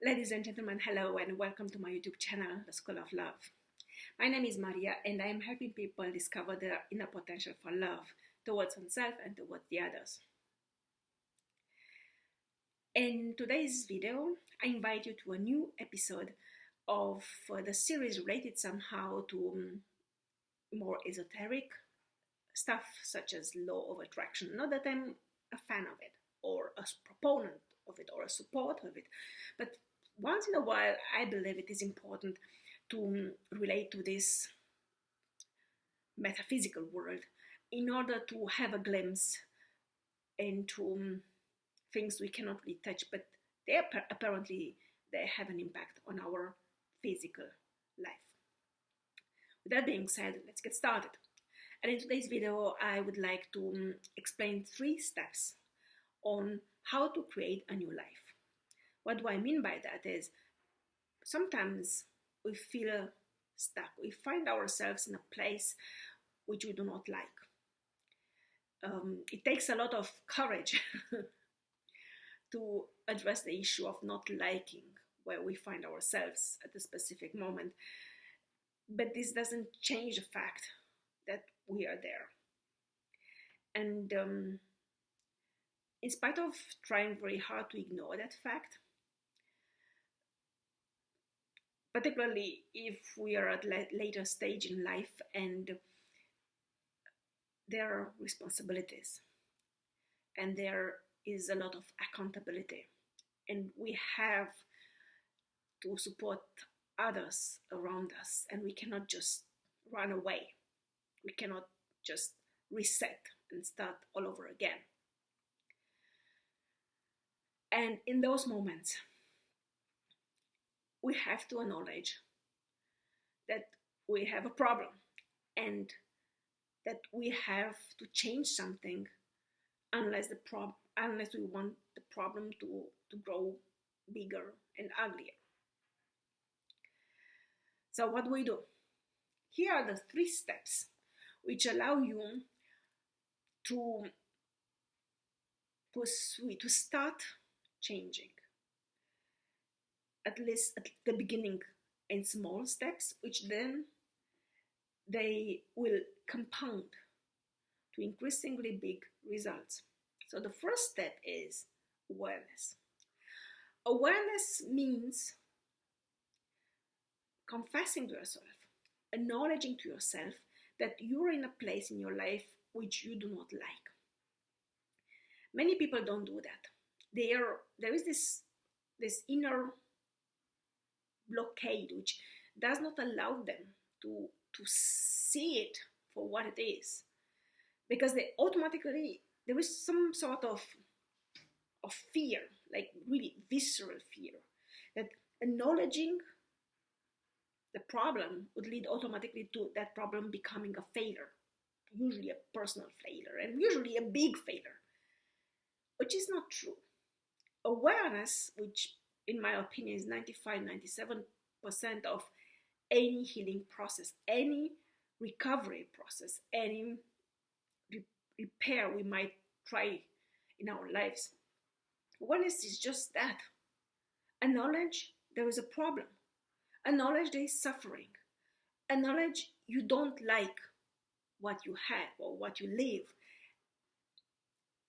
Ladies and gentlemen, hello and welcome to my YouTube channel, The School of Love. My name is Maria and I am helping people discover their inner potential for love towards oneself and towards the others. In today's video, I invite you to a new episode of the series related somehow to more esoteric stuff such as law of attraction. Not that I'm a fan of it or a proponent of it or a supporter of it, but once in a while I believe it is important to relate to this metaphysical world in order to have a glimpse into things we cannot really touch, but apparently they have an impact on our physical life. With that being said, let's get started. And in today's video I would like to explain 3 steps on how to create a new life. What do I mean by that is sometimes we feel stuck. We find ourselves in a place which we do not like. It takes a lot of courage to address the issue of not liking where we find ourselves at a specific moment. But this doesn't change the fact that we are there. And in spite of trying very hard to ignore that fact, particularly if we are at a later stage in life and there are responsibilities and there is a lot of accountability and we have to support others around us, and we cannot just run away. We cannot just reset and start all over again. And in those moments, we have to acknowledge that we have a problem and that we have to change something unless we want the problem to grow bigger and uglier. So what do we do? Here are the 3 steps which allow you to start changing, at least at the beginning, in small steps, which then they will compound to increasingly big results. So the first step is awareness. Awareness means confessing to yourself, acknowledging to yourself that you're in a place in your life which you do not like. Many people don't do that. There is this inner blockade which does not allow them to see it for what it is, because there is some sort of fear, like really visceral fear, that acknowledging the problem would lead automatically to that problem becoming a failure, usually a personal failure and usually a big failure, which is not true. Awareness, which in my opinion is 95-97% of any healing process, any recovery process, any repair we might try in our lives. Awareness is just that. Acknowledge there is a problem. Acknowledge there is suffering. Acknowledge you don't like what you have or what you live.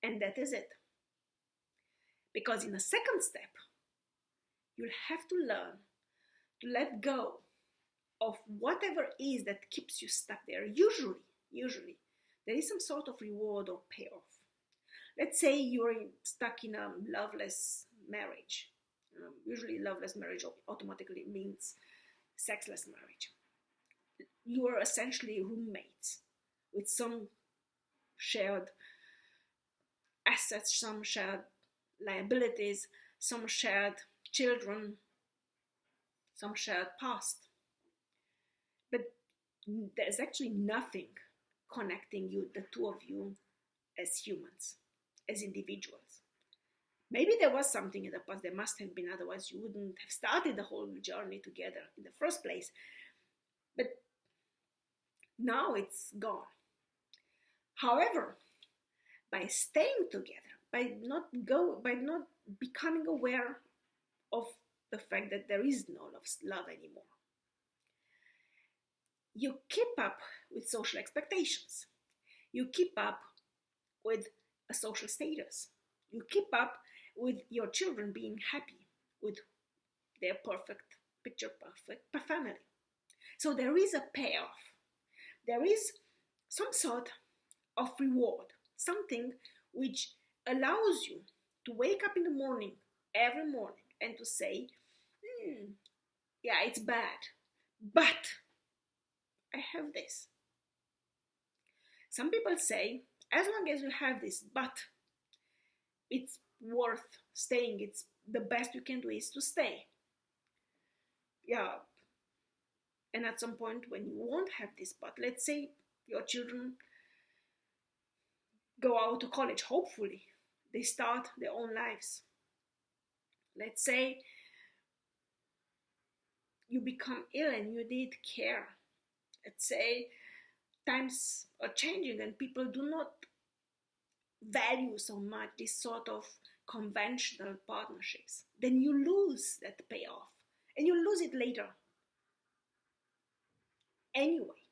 And that is it. Because in the second step, you'll have to learn to let go of whatever it is that keeps you stuck there. Usually, there is some sort of reward or payoff. Let's say you're stuck in a loveless marriage. Usually loveless marriage automatically means sexless marriage. You are essentially roommates with some shared assets, some shared liabilities, some shared children, some shared past. But there's actually nothing connecting you, the two of you, as humans, as individuals. Maybe there was something in the past, there must have been, otherwise you wouldn't have started the whole journey together in the first place. But now it's gone. However, by staying together, by not becoming aware of the fact that there is no love anymore. You keep up with social expectations. You keep up with a social status. You keep up with your children being happy with their perfect, picture perfect family. So there is a payoff. There is some sort of reward, something which allows you to wake up in the morning, every morning, and to say, yeah, it's bad, but I have this. Some people say, as long as you have this, but it's worth staying. It's the best you can do is to stay. Yeah. And at some point when you won't have this, but let's say your children go out to college, hopefully they start their own lives. Let's say you become ill and you need care. Let's say times are changing and people do not value so much this sort of conventional partnerships. Then you lose that payoff and you lose it later anyway.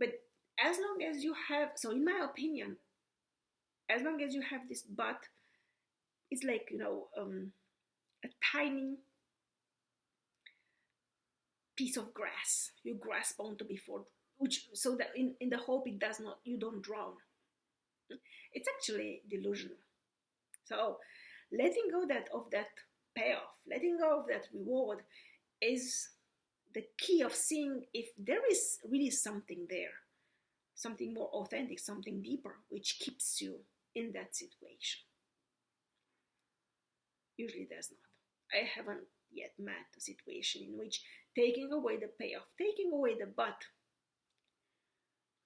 But as long as you have, so in my opinion, as long as you have this but, it's like, a tiny piece of grass you grasp onto before, which, so that in the hope it does not, you don't drown. It's actually delusional. So letting go of that payoff, letting go of that reward is the key of seeing if there is really something there, something more authentic, something deeper, which keeps you in that situation. Usually there's not. I haven't yet met a situation in which taking away the payoff, taking away the but,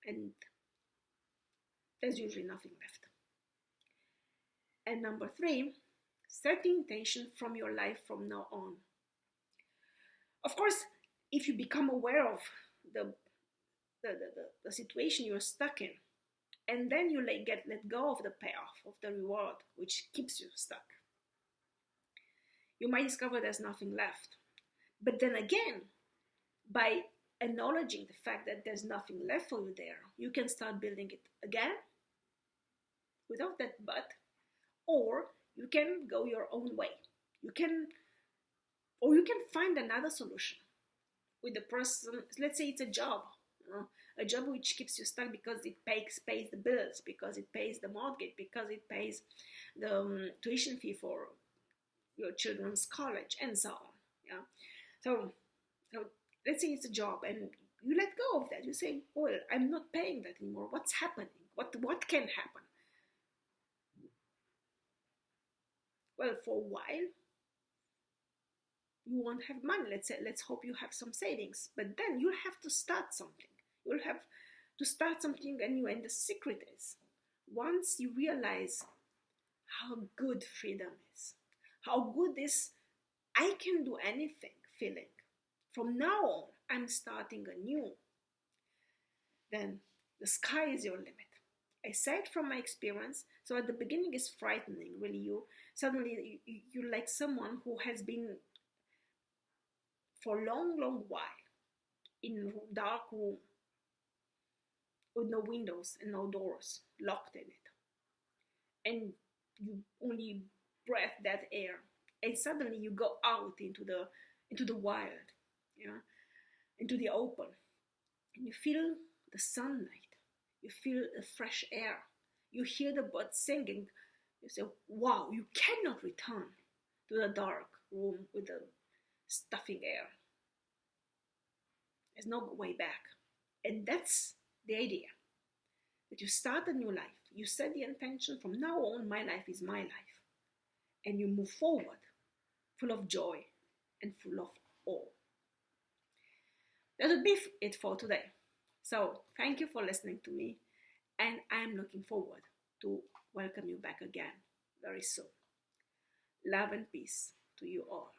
and there's usually nothing left. And number 3, set the intention from your life from now on. Of course, if you become aware of the situation you're stuck in, and then you let go of the payoff, of the reward, which keeps you stuck, you might discover there's nothing left. But then again, by acknowledging the fact that there's nothing left for you there, you can start building it again without that but, or you can go your own way. You can find another solution with the person. Let's say it's a job, a job which keeps you stuck because it pays the bills, because it pays the mortgage, because it pays the tuition fee for your children's college, and so on. Yeah. So let's say it's a job, and you let go of that. You say, well, I'm not paying that anymore. What's happening? What can happen? Well, for a while, you won't have money. Let's hope you have some savings. But then you'll have to start something. You'll have to start something anyway. And the secret is, once you realize how good freedom is, how good this I can do anything feeling, from now on, I'm starting anew, then the sky is your limit. I say it from my experience. So at the beginning it's frightening, really. You're like someone who has been for a long while in a dark room with no windows and no doors, locked in it. And you only breathe that air. And suddenly you go out into the wild, into the open. And you feel the sunlight. You feel the fresh air. You hear the birds singing. You say, wow, you cannot return to the dark room with the stuffing air. There's no way back. And that's the idea. That you start a new life. You set the intention, from now on, my life is my life. And you move forward, full of joy and full of awe. That would be it for today. So, thank you for listening to me, and I'm looking forward to welcome you back again very soon. Love and peace to you all.